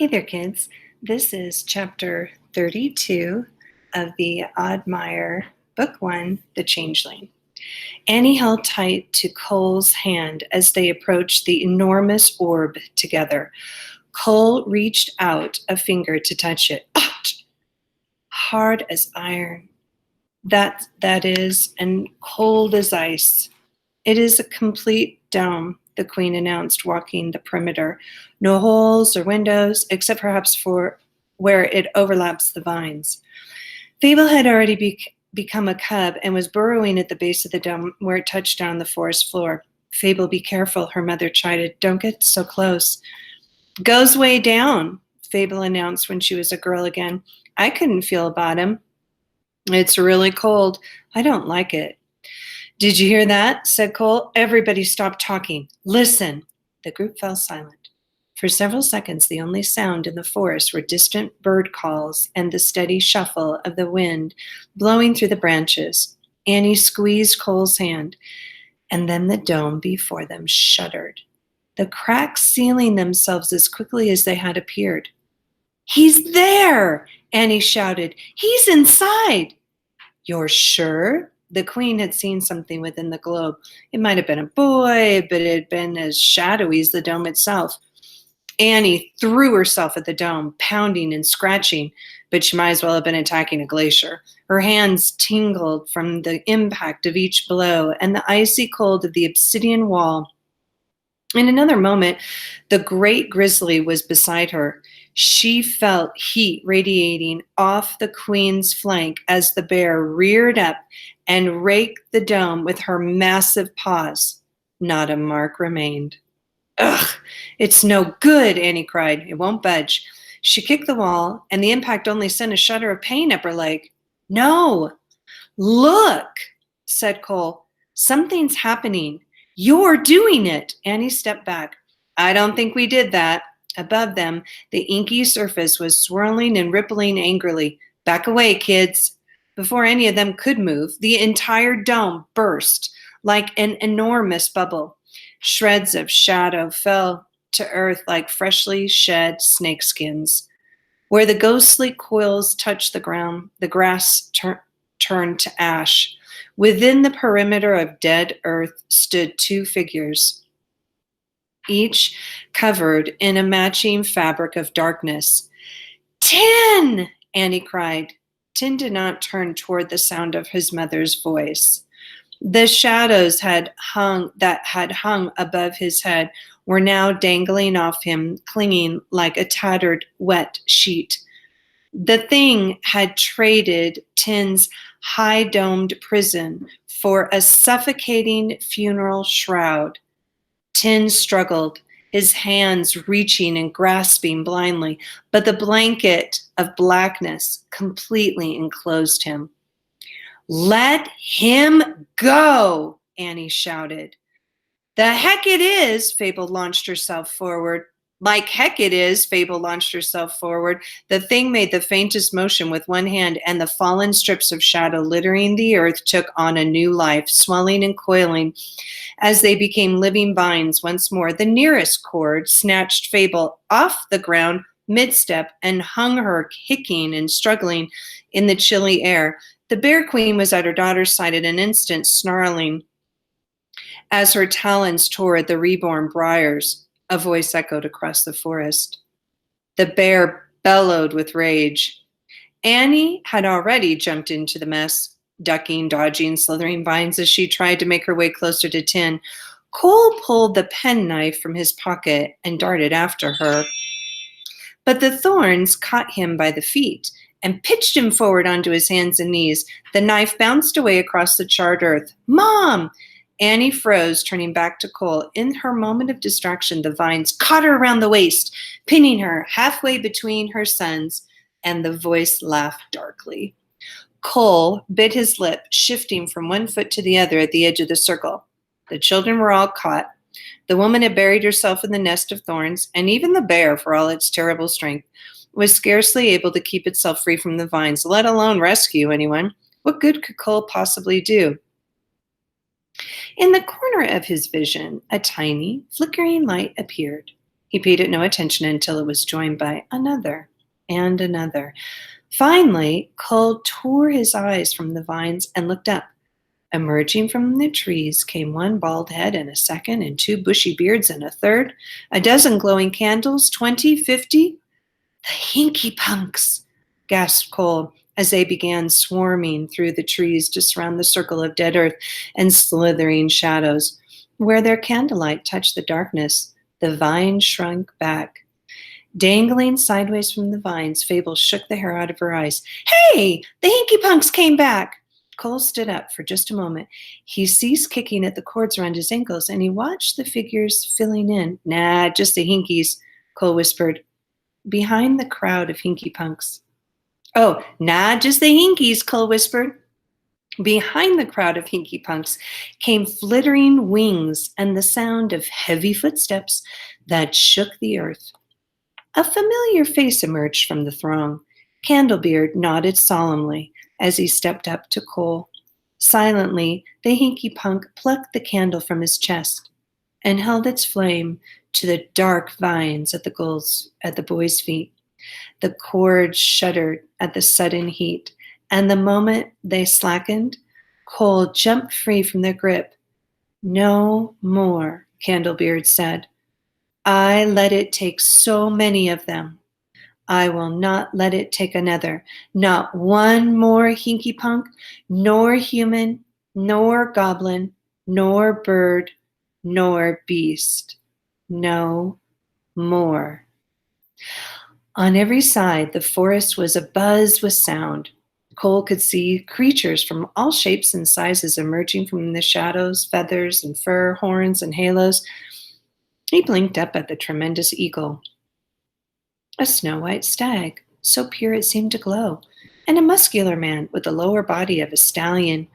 Hey there, kids. This is chapter 32 of the Oddmire, Book 1, The Changeling. Annie held tight to Cole's hand as they approached the enormous orb together. Cole reached out a finger to touch it. Hard as iron. That is, and cold as ice. It is a complete dome, the Queen announced, walking the perimeter. No holes or windows, except perhaps for where it overlaps the vines. Fable had already become a cub and was burrowing at the base of the dome where it touched down the forest floor. Fable, be careful, her mother chided. Don't get so close. Goes way down, Fable announced when she was a girl again. I couldn't feel a bottom. It's really cold. I don't like it. Did you hear that? Said Cole. Everybody stopped talking. Listen. The group fell silent. For several seconds, the only sound in the forest were distant bird calls and the steady shuffle of the wind blowing through the branches. Annie squeezed Cole's hand, and then the dome before them shuddered, the cracks sealing themselves as quickly as they had appeared. He's there! Annie shouted. He's inside! You're sure? The Queen had seen something within the globe. It might have been a boy, but it had been as shadowy as the dome itself. Annie threw herself at the dome, pounding and scratching, but she might as well have been attacking a glacier. Her hands tingled from the impact of each blow and the icy cold of the obsidian wall. In another moment, the great grizzly was beside her. She felt heat radiating off the Queen's flank as the bear reared up and raked the dome with her massive paws. Not a mark remained. Ugh, it's no good, Annie cried. It won't budge. She kicked the wall, and the impact only sent a shudder of pain up her leg. No, look, said Cole. Something's happening. You're doing it. Annie stepped back. I don't think we did that. Above them, the inky surface was swirling and rippling angrily. Back away, kids. Before any of them could move, the entire dome burst like an enormous bubble. Shreds of shadow fell to earth like freshly shed snakeskins. Where the ghostly coils touched the ground, the grass turned to ash. Within the perimeter of dead earth stood two figures, each covered in a matching fabric of darkness. Tin! Annie cried. Tin did not turn toward the sound of his mother's voice. The shadows that had hung above his head were now dangling off him, clinging like a tattered, wet sheet. The thing had traded Tin's high-domed prison for a suffocating funeral shroud. Tin struggled, his hands reaching and grasping blindly, but the blanket of blackness completely enclosed him. Let him go, Annie shouted. The heck it is, Fable launched herself forward. Like heck it is, Fable launched herself forward. The thing made the faintest motion with one hand, and the fallen strips of shadow littering the earth took on a new life, swelling and coiling as they became living vines once more. The nearest cord snatched Fable off the ground mid-step and hung her kicking and struggling in the chilly air. The Bear Queen was at her daughter's side in an instant, snarling as her talons tore at the reborn briars. A voice echoed across the forest. The bear bellowed with rage. Annie had already jumped into the mess, ducking, dodging, slithering vines as she tried to make her way closer to Tin. Cole pulled the penknife from his pocket and darted after her. But the thorns caught him by the feet and pitched him forward onto his hands and knees. The knife bounced away across the charred earth. Mom! Annie froze, turning back to Cole. In her moment of distraction, the vines caught her around the waist, pinning her halfway between her sons, and the voice laughed darkly. Cole bit his lip, shifting from one foot to the other at the edge of the circle. The children were all caught. The woman had buried herself in the nest of thorns, and even the bear, for all its terrible strength, was scarcely able to keep itself free from the vines, let alone rescue anyone. What good could Cole possibly do? In the corner of his vision, a tiny, flickering light appeared. He paid it no attention until it was joined by another and another. Finally, Cole tore his eyes from the vines and looked up. Emerging from the trees came one bald head and a second, and two bushy beards and a third, a dozen glowing candles, 20, 50. The hinky punks, gasped Cole as they began swarming through the trees to surround the circle of dead earth and slithering shadows. Where their candlelight touched the darkness, the vine shrunk back. Dangling sideways from the vines, Fable shook the hair out of her eyes. Hey, the hinky punks came back! Cole stood up for just a moment. He ceased kicking at the cords around his ankles, and he watched the figures filling in. Nah, just the hinkies, Cole whispered, behind the crowd of hinky punks. Oh, nah, just the hinkies, Cole whispered. Behind the crowd of hinky punks came flittering wings and the sound of heavy footsteps that shook the earth. A familiar face emerged from the throng. Candlebeard nodded solemnly as he stepped up to Cole. Silently, the hinky punk plucked the candle from his chest and held its flame to the dark vines at the boy's feet. The cords shuddered at the sudden heat, and the moment they slackened, Cole jumped free from their grip. No more, Candlebeard said. I let it take so many of them. I will not let it take another. Not one more hinky punk, nor human, nor goblin, nor bird, nor beast. No more. On every side, the forest was abuzz with sound. Cole could see creatures from all shapes and sizes emerging from the shadows, feathers and fur, horns and halos. He blinked up at the tremendous eagle, a snow-white stag, so pure it seemed to glow, and a muscular man with the lower body of a stallion.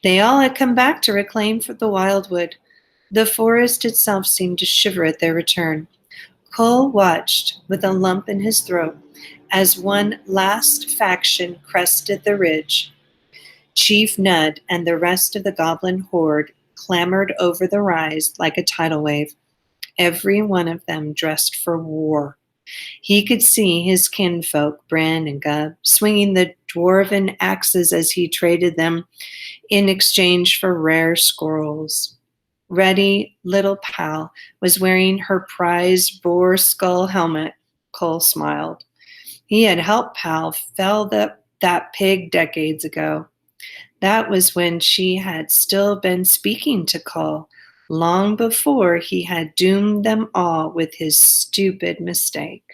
They all had come back to reclaim for the wildwood. The forest itself seemed to shiver at their return. Cole watched with a lump in his throat as one last faction crested the ridge. Chief Nud and the rest of the goblin horde clambered over the rise like a tidal wave, every one of them dressed for war. He could see his kinfolk, Bran and Gub, swinging the dwarven axes as he traded them in exchange for rare scrolls. Reddy, little pal, was wearing her prized boar skull helmet. Cole smiled. He had helped Pal fell that pig decades ago. That was when she had still been speaking to Cole, long before he had doomed them all with his stupid mistake.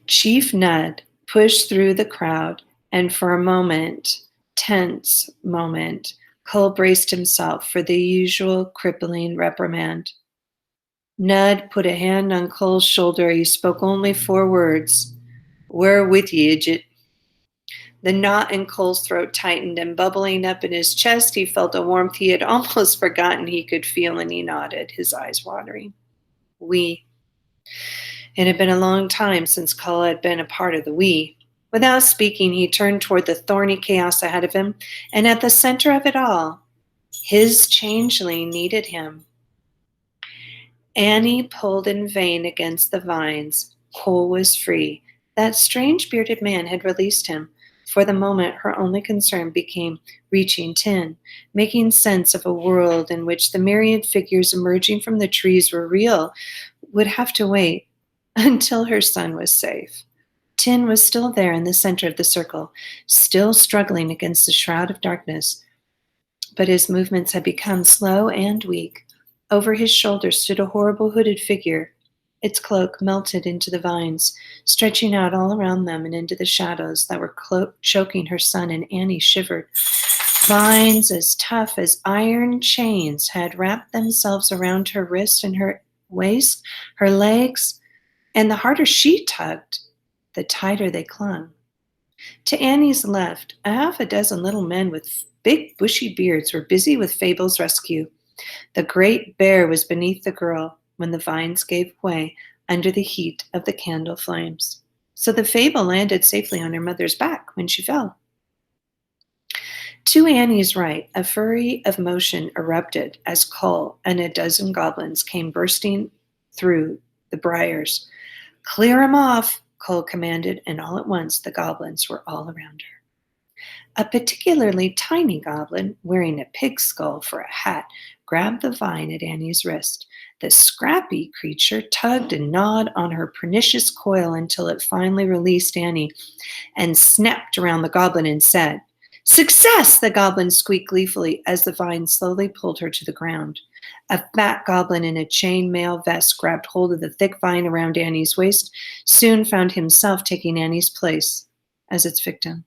Chief Nud pushed through the crowd, and for a moment, tense moment, Cole braced himself for the usual crippling reprimand. Nud put a hand on Cole's shoulder. He spoke only 4 words. We're with you, idiot. The knot in Cole's throat tightened, and bubbling up in his chest, he felt a warmth he had almost forgotten he could feel, and he nodded, his eyes watering. We. It had been a long time since Cole had been a part of the we. Without speaking, he turned toward the thorny chaos ahead of him, and at the center of it all, his changeling needed him. Annie pulled in vain against the vines. Cole was free. That strange bearded man had released him. For the moment, her only concern became reaching Tin, making sense of a world in which the myriad figures emerging from the trees were real, would have to wait until her son was safe. Tin was still there in the center of the circle, still struggling against the shroud of darkness, but his movements had become slow and weak. Over his shoulder stood a horrible hooded figure. Its cloak melted into the vines, stretching out all around them and into the shadows that were choking her son, and Annie shivered. Vines as tough as iron chains had wrapped themselves around her wrist and her waist, her legs, and the harder she tugged, the tighter they clung. To Annie's left, a half a dozen little men with big bushy beards were busy with Fable's rescue. The great bear was beneath the girl when the vines gave way under the heat of the candle flames. So the Fable landed safely on her mother's back when she fell. To Annie's right, a flurry of motion erupted as Cole and a dozen goblins came bursting through the briars. "Clear 'em off," Cole commanded, and all at once the goblins were all around her. A particularly tiny goblin, wearing a pig skull for a hat, grabbed the vine at Annie's wrist. The scrappy creature tugged and gnawed on her pernicious coil until it finally released Annie and snapped around the goblin and said, "Success!" the goblin squeaked gleefully as the vine slowly pulled her to the ground. A fat goblin in a chain-mail vest grabbed hold of the thick vine around Annie's waist, soon found himself taking Annie's place as its victim.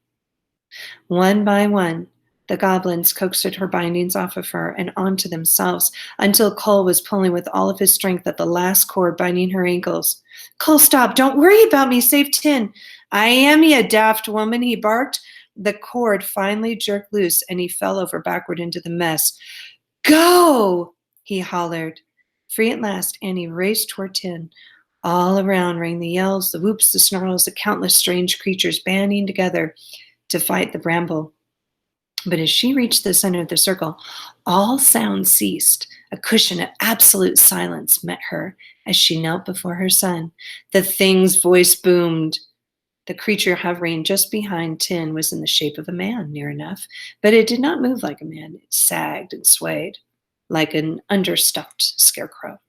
One by one, the goblins coaxed her bindings off of her and onto themselves until Cole was pulling with all of his strength at the last cord binding her ankles. "Cole, stop! Don't worry about me! Save Tin!" "I am, you daft woman," he barked. The cord finally jerked loose and he fell over backward into the mess. "Go!" he hollered. Free at last, Annie raced toward Tin. All around rang the yells, the whoops, the snarls, the countless strange creatures banding together to fight the bramble. But as she reached the center of the circle, all sound ceased. A cushion of absolute silence met her as she knelt before her son. The thing's voice boomed. The creature hovering just behind Tin was in the shape of a man, near enough, but it did not move like a man. It sagged and swayed like an understuffed scarecrow.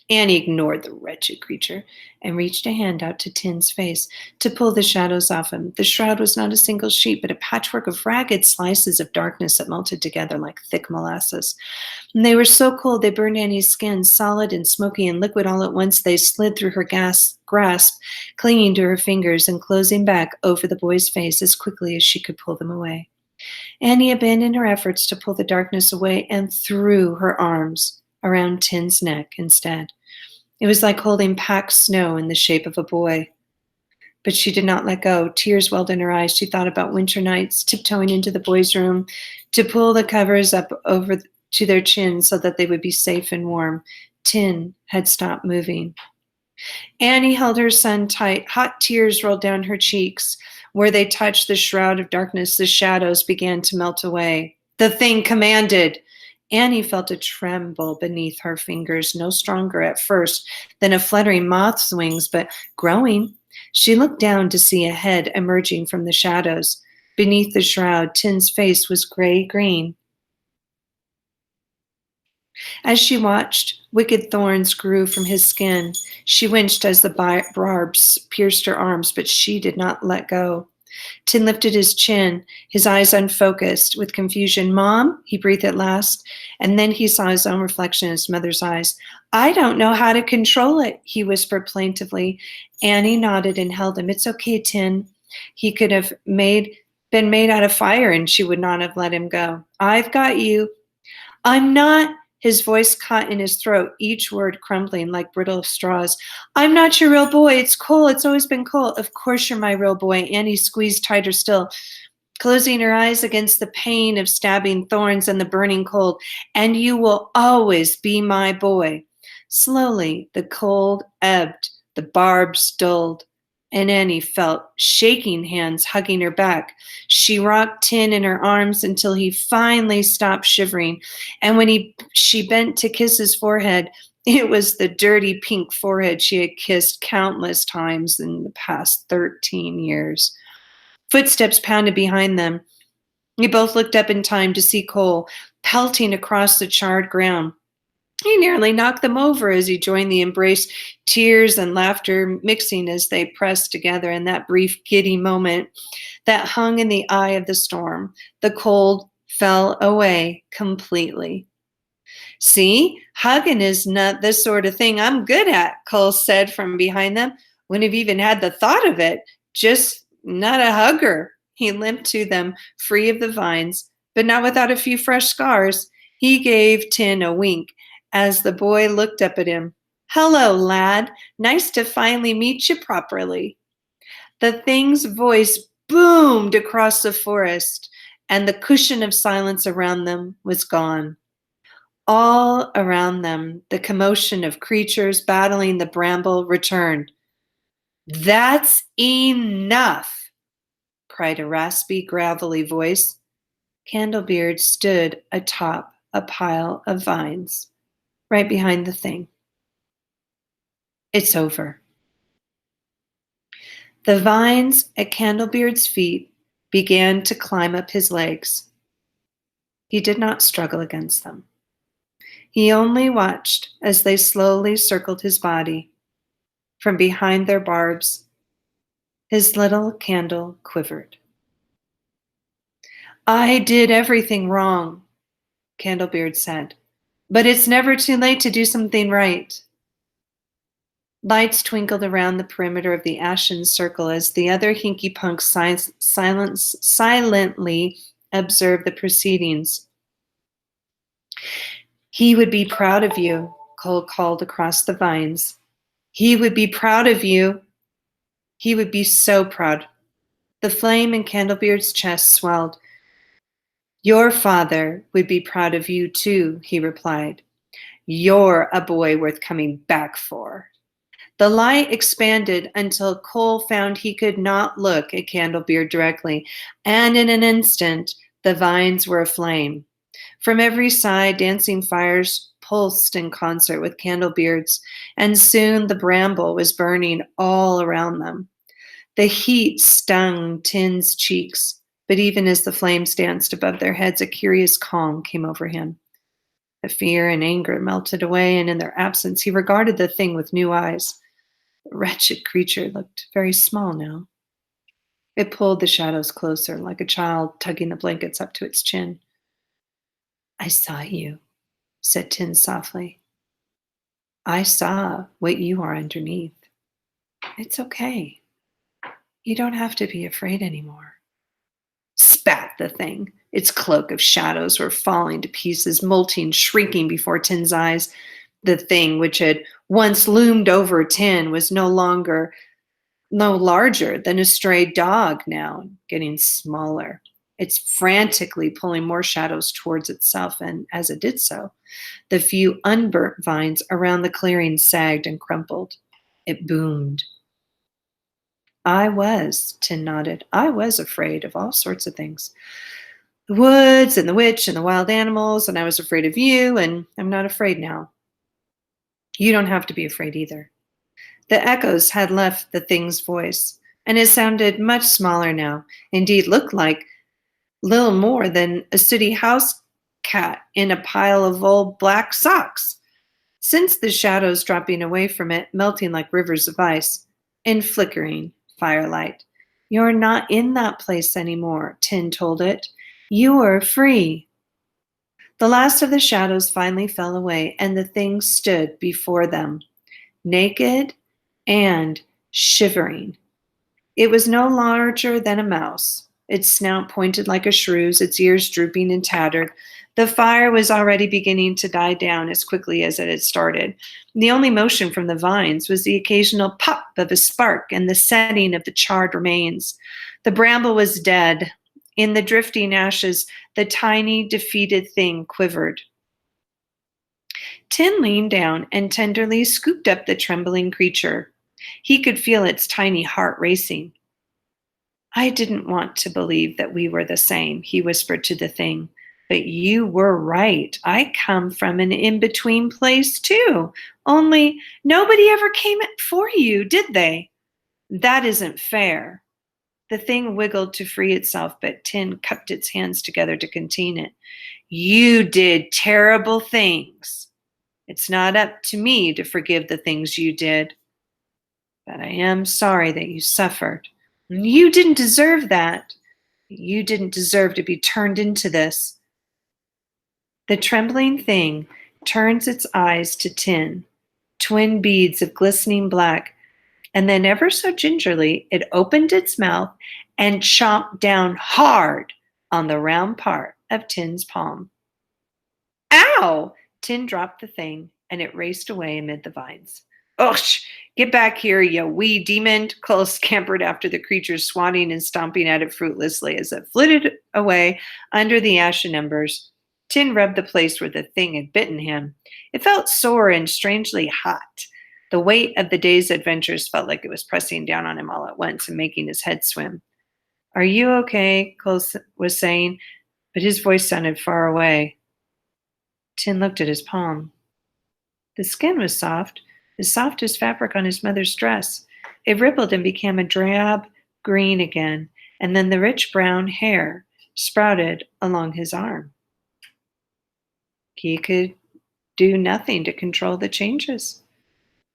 Annie ignored the wretched creature and reached a hand out to Tin's face to pull the shadows off him. The shroud was not a single sheet, but a patchwork of ragged slices of darkness that melted together like thick molasses. And they were so cold they burned Annie's skin, solid and smoky and liquid all at once. They slid through her grasp, clinging to her fingers and closing back over the boy's face as quickly as she could pull them away. Annie abandoned her efforts to pull the darkness away and threw her arms around Tin's neck instead. It was like holding packed snow in the shape of a boy. But she did not let go. Tears welled in her eyes. She thought about winter nights, tiptoeing into the boys' room to pull the covers up over to their chins so that they would be safe and warm. Tin had stopped moving. Annie held her son tight. Hot tears rolled down her cheeks. Where they touched the shroud of darkness, the shadows began to melt away. The thing commanded. Annie felt a tremble beneath her fingers, no stronger at first than a fluttering moth's wings, but growing. She looked down to see a head emerging from the shadows. Beneath the shroud, Tin's face was gray-green. As she watched, wicked thorns grew from his skin. She winced as the barbs pierced her arms, but she did not let go. Tin lifted his chin, his eyes unfocused with confusion. "Mom," he breathed at last, and then he saw his own reflection in his mother's eyes. "I don't know how to control it," he whispered plaintively. Annie nodded and held him. "It's okay, Tin." He could have been made out of fire, and she would not have let him go. "I've got you." "I'm not," his voice caught in his throat, each word crumbling like brittle straws. "I'm not your real boy. It's Cole. It's always been Cole." "Of course you're my real boy." Annie squeezed tighter still, closing her eyes against the pain of stabbing thorns and the burning cold. "And you will always be my boy." Slowly, the cold ebbed, the barbs dulled, and Annie felt shaking hands hugging her back. She rocked Tin in her arms until he finally stopped shivering, and when she bent to kiss his forehead, it was the dirty pink forehead she had kissed countless times in the past 13 years. Footsteps pounded behind them. They both looked up in time to see Cole pelting across the charred ground. He nearly knocked them over as he joined the embrace, tears and laughter mixing as they pressed together in that brief giddy moment that hung in the eye of the storm. The cold fell away completely. "See, hugging is not the sort of thing I'm good at," Cole said from behind them. "Wouldn't have even had the thought of it. Just not a hugger." He limped to them, free of the vines, but not without a few fresh scars. He gave Tin a wink as the boy looked up at him. "Hello, lad. Nice to finally meet you properly." The thing's voice boomed across the forest, and the cushion of silence around them was gone. All around them, the commotion of creatures battling the bramble returned. "That's enough," cried a raspy, gravelly voice. Candlebeard stood atop a pile of vines, right behind the thing. It's over. The vines at Candlebeard's feet began to climb up his legs. He did not struggle against them. He only watched as they slowly circled his body. From behind their barbs, his little candle quivered. I did everything wrong, Candlebeard said, but it's never too late to do something right. Lights twinkled around the perimeter of the ashen circle as the other hinky punks silently observed the proceedings. He would be proud of you, Cole called across the vines. He would be proud of you. He would be so proud. The flame in Candlebeard's chest swelled. Your father would be proud of you too, he replied. You're a boy worth coming back for. The light expanded until Cole found he could not look at Candlebeard directly, and in an instant, the vines were aflame. From every side, dancing fires pulsed in concert with Candlebeard's, and soon the bramble was burning all around them. The heat stung Tin's cheeks, but even as the flames danced above their heads, a curious calm came over him. The fear and anger melted away, and in their absence, he regarded the thing with new eyes. The wretched creature looked very small now. It pulled the shadows closer, like a child tugging the blankets up to its chin. I saw you, said Tin softly. I saw what you are underneath. It's okay. You don't have to be afraid anymore. Spat the thing. Its cloak of shadows were falling to pieces, molting, shrinking before Tin's eyes. The thing which had once loomed over Tin was no larger than a stray dog now, getting smaller. It's frantically pulling more shadows towards itself, and as it did so, the few unburnt vines around the clearing sagged and crumpled. It boomed. Tin nodded. I was afraid of all sorts of things. The woods and the witch and the wild animals, and I was afraid of you, and I'm not afraid now. You don't have to be afraid either. The echoes had left the thing's voice, and it sounded much smaller now. Indeed, looked like little more than a city house cat in a pile of old black socks. Since the shadows dropping away from it, melting like rivers of ice, in flickering firelight. You're not in that place anymore, Tin told it. You are free. The last of the shadows finally fell away, and the thing stood before them, naked and shivering. It was no larger than a mouse, its snout pointed like a shrew's, its ears drooping and tattered. The fire was already beginning to die down as quickly as it had started. The only motion from the vines was the occasional pop of a spark and the setting of the charred remains. The bramble was dead. In the drifting ashes, the tiny, defeated thing quivered. Tin leaned down and tenderly scooped up the trembling creature. He could feel its tiny heart racing. I didn't want to believe that we were the same, he whispered to the thing. But you were right. I come from an in-between place too. Only nobody ever came for you, did they? That isn't fair. The thing wiggled to free itself, but Tin cupped its hands together to contain it. You did terrible things. It's not up to me to forgive the things you did. But I am sorry that you suffered. You didn't deserve that. You didn't deserve to be turned into this. The trembling thing turns its eyes to Tin, twin beads of glistening black, and then ever so gingerly it opened its mouth and chomped down hard on the round part of Tin's palm. Ow! Tin dropped the thing, and it raced away amid the vines. Osh! Get back here, you wee demon! Cole scampered after the creature, swatting and stomping at it fruitlessly as it flitted away under the ashen embers. Tin rubbed the place where the thing had bitten him. It felt sore and strangely hot. The weight of the day's adventures felt like it was pressing down on him all at once and making his head swim. Are you okay? Cole was saying, but his voice sounded far away. Tin looked at his palm. The skin was soft, the soft as fabric on his mother's dress. It rippled and became a drab green again, and then the rich brown hair sprouted along his arm. He could do nothing to control the changes.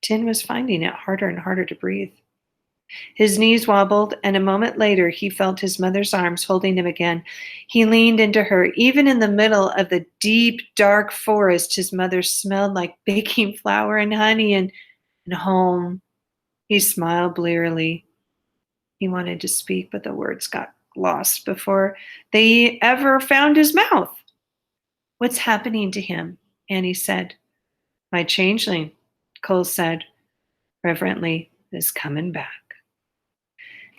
Tin was finding it harder and harder to breathe. His knees wobbled, and a moment later he felt his mother's arms holding him again. He leaned into her. Even in the middle of the deep, dark forest, his mother smelled like baking flour and honey and home. He smiled blearily. He wanted to speak, but the words got lost before they ever found his mouth. What's happening to him? Annie said. My changeling, Cole said reverently, is coming back.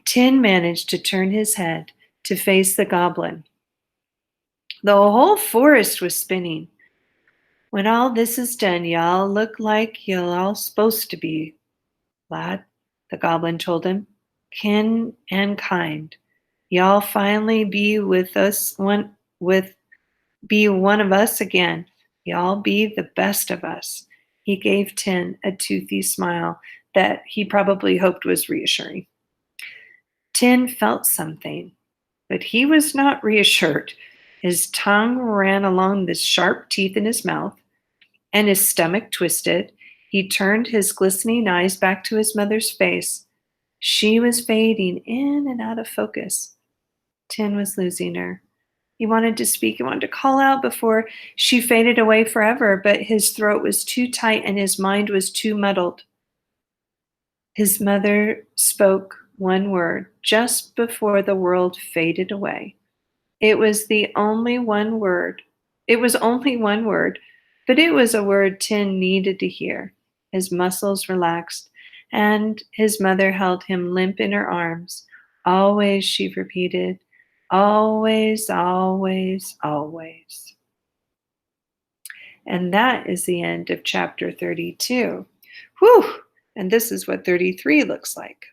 Tin managed to turn his head to face the goblin. The whole forest was spinning. When all this is done, y'all look like you're all supposed to be, lad, the goblin told him. Kin and kind. Y'all finally be with us be one of us again. Y'all be the best of us. He gave Tin a toothy smile that he probably hoped was reassuring. Tin felt something, but he was not reassured. His tongue ran along the sharp teeth in his mouth, and his stomach twisted. He turned his glistening eyes back to his mother's face. She was fading in and out of focus. Tin was losing her. He wanted to speak. He wanted to call out before she faded away forever, but his throat was too tight and his mind was too muddled. His mother spoke one word just before the world faded away. It was only one word, but it was a word Tin needed to hear. His muscles relaxed, and his mother held him limp in her arms. Always, she repeated, always, always, always. And that is the end of chapter 32. Whew! And this is what 33 looks like.